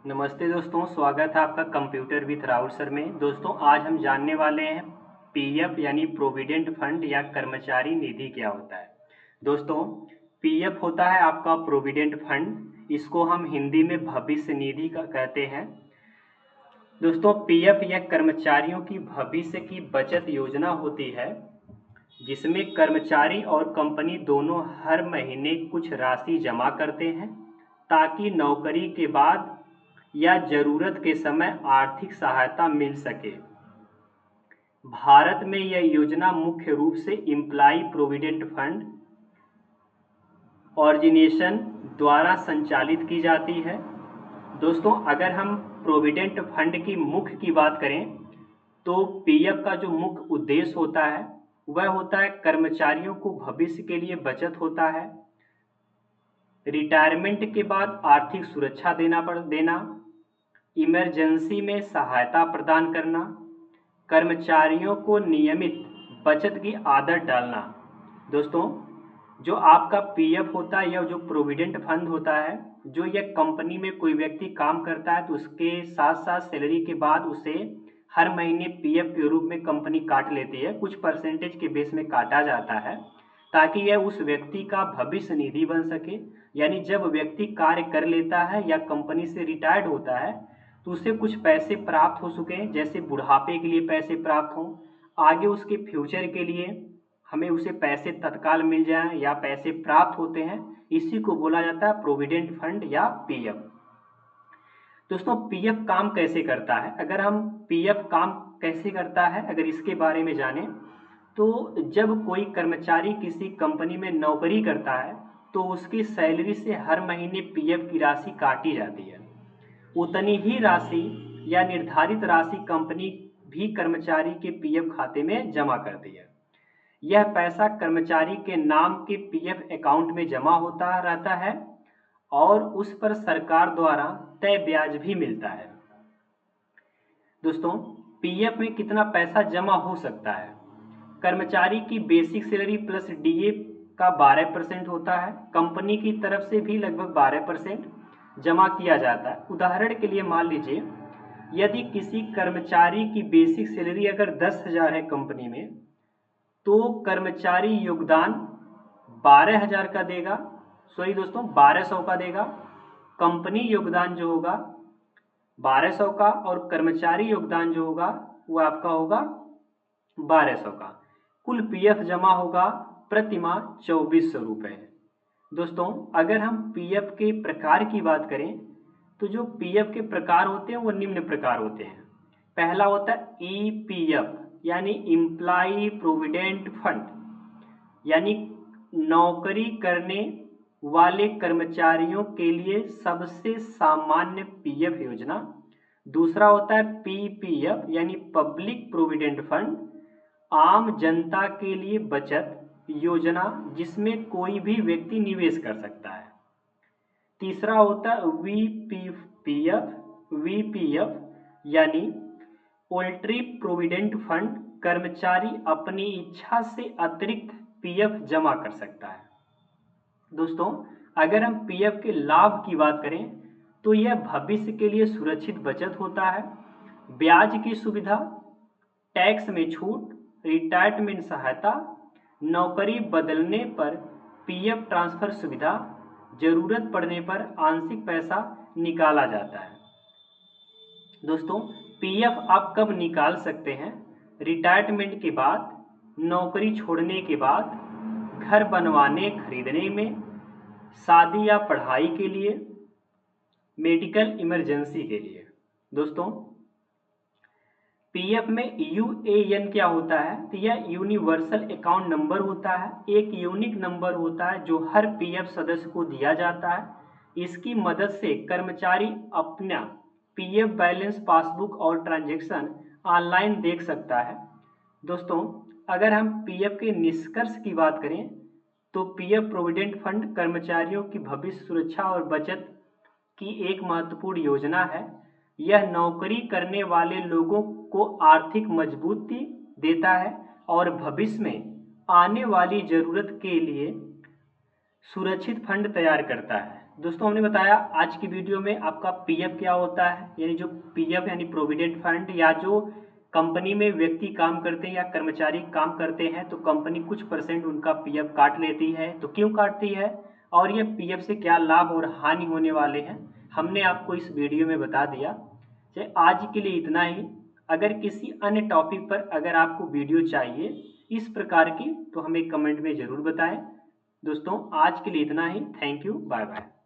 नमस्ते दोस्तों, स्वागत है आपका कंप्यूटर विथ राहुल सर में। दोस्तों, आज हम जानने वाले हैं पीएफ यानी प्रोविडेंट फंड या कर्मचारी निधि क्या होता है। दोस्तों, पीएफ होता है आपका प्रोविडेंट फंड, इसको हम हिंदी में भविष्य निधि का कहते हैं। दोस्तों, पीएफ यह कर्मचारियों की भविष्य की बचत योजना होती है, जिसमें कर्मचारी और कंपनी दोनों हर महीने कुछ राशि जमा करते हैं ताकि नौकरी के बाद या जरूरत के समय आर्थिक सहायता मिल सके। भारत में यह योजना मुख्य रूप से एम्प्लॉय प्रोविडेंट फंड ऑर्गेनाइजेशन द्वारा संचालित की जाती है। दोस्तों, अगर हम प्रोविडेंट फंड की मुख्य की बात करें तो पीएफ का जो मुख्य उद्देश्य होता है वह होता है कर्मचारियों को भविष्य के लिए बचत होता है, रिटायरमेंट के बाद आर्थिक सुरक्षा देना, इमरजेंसी में सहायता प्रदान करना, कर्मचारियों को नियमित बचत की आदत डालना। दोस्तों, जो आपका पीएफ होता है या जो प्रोविडेंट फंड होता है, जो यह कंपनी में कोई व्यक्ति काम करता है तो उसके साथ साथ सैलरी के बाद उसे हर महीने पीएफ के रूप में कंपनी काट लेती है, कुछ परसेंटेज के बेस में काटा जाता है ताकि यह उस व्यक्ति का भविष्य निधि बन सके। यानी जब व्यक्ति कार्य कर लेता है या कंपनी से रिटायर्ड होता है तो उसे कुछ पैसे प्राप्त हो सके, जैसे बुढ़ापे के लिए पैसे प्राप्त हों, आगे उसके फ्यूचर के लिए हमें उसे पैसे तत्काल मिल जाएं या पैसे प्राप्त होते हैं, इसी को बोला जाता है प्रोविडेंट फंड या पीएफ। दोस्तों, पीएफ काम कैसे करता है? अगर हम पीएफ काम कैसे करता है अगर इसके बारे में जानें तो जब कोई कर्मचारी किसी कंपनी में नौकरी करता है तो उसकी सैलरी से हर महीने पीएफ की राशि काटी जाती है। उतनी ही राशि या निर्धारित राशि कंपनी भी कर्मचारी के पीएफ खाते में जमा करती है। यह पैसा कर्मचारी के नाम के पीएफ अकाउंट में जमा होता रहता है और उस पर सरकार द्वारा तय ब्याज भी मिलता है। दोस्तों, पीएफ में कितना पैसा जमा हो सकता है? कर्मचारी की बेसिक सैलरी प्लस डीए का 12% होता है। कंपनी की तरफ से भी लगभग 12% जमा किया जाता है। उदाहरण के लिए मान लीजिए, यदि किसी कर्मचारी की बेसिक सैलरी अगर 10,000 है कंपनी में, तो कर्मचारी योगदान 12,000 का देगा, सॉरी दोस्तों 1200 का देगा। कंपनी योगदान जो होगा 1200 का और कर्मचारी योगदान जो होगा वो आपका होगा 1200 का। कुल पीएफ जमा होगा प्रति माह 2400 रुपये। दोस्तों, अगर हम पीएफ के प्रकार की बात करें तो जो पीएफ के प्रकार होते हैं वो निम्न प्रकार होते हैं। पहला होता है ईपीएफ यानी एम्प्लॉय प्रोविडेंट फंड, यानी नौकरी करने वाले कर्मचारियों के लिए सबसे सामान्य पीएफ योजना। दूसरा होता है पीपीएफ यानी पब्लिक प्रोविडेंट फंड, आम जनता के लिए बचत योजना जिसमें कोई भी व्यक्ति निवेश कर सकता है। तीसरा होता है वीपीएफ यानी पोल्ट्री प्रोविडेंट फंड, कर्मचारी अपनी इच्छा से अतिरिक्त पीएफ जमा कर सकता है। दोस्तों, अगर हम पीएफ के लाभ की बात करें तो यह भविष्य के लिए सुरक्षित बचत होता है, ब्याज की सुविधा, टैक्स में छूट, रिटायरमेंट सहायता, नौकरी बदलने पर पीएफ ट्रांसफर सुविधा, जरूरत पड़ने पर आंशिक पैसा निकाला जाता है। दोस्तों, पीएफ आप कब निकाल सकते हैं? रिटायरमेंट के बाद, नौकरी छोड़ने के बाद, घर बनवाने खरीदने में, शादी या पढ़ाई के लिए, मेडिकल इमरजेंसी के लिए। दोस्तों, पीएफ में यूएएन क्या होता है? तो यह यूनिवर्सल अकाउंट नंबर होता है, एक यूनिक नंबर होता है जो हर पीएफ सदस्य को दिया जाता है। इसकी मदद से कर्मचारी अपना पीएफ बैलेंस, पासबुक और ट्रांजैक्शन ऑनलाइन देख सकता है। दोस्तों, अगर हम पीएफ के निष्कर्ष की बात करें तो पीएफ प्रोविडेंट फंड कर्मचारियों की भविष्य सुरक्षा और बचत की एक महत्वपूर्ण योजना है। यह नौकरी करने वाले लोगों को आर्थिक मजबूती देता है और भविष्य में आने वाली जरूरत के लिए सुरक्षित फंड तैयार करता है। दोस्तों हमने बताया आज की वीडियो में आपका पीएफ क्या होता है, यानी जो पीएफ यानी प्रोविडेंट फंड, या जो कंपनी में व्यक्ति काम करते हैं या कर्मचारी काम करते हैं तो कंपनी कुछ परसेंट उनका पीएफ काट लेती है, तो क्यों काटती है और ये पीएफ से क्या लाभ और हानि होने वाले हैं, हमने आपको इस वीडियो में बता दिया। चलिए आज के लिए इतना ही। अगर किसी अन्य टॉपिक पर अगर आपको वीडियो चाहिए इस प्रकार की तो हमें कमेंट में ज़रूर बताएं। दोस्तों आज के लिए इतना ही। Thank you, bye bye.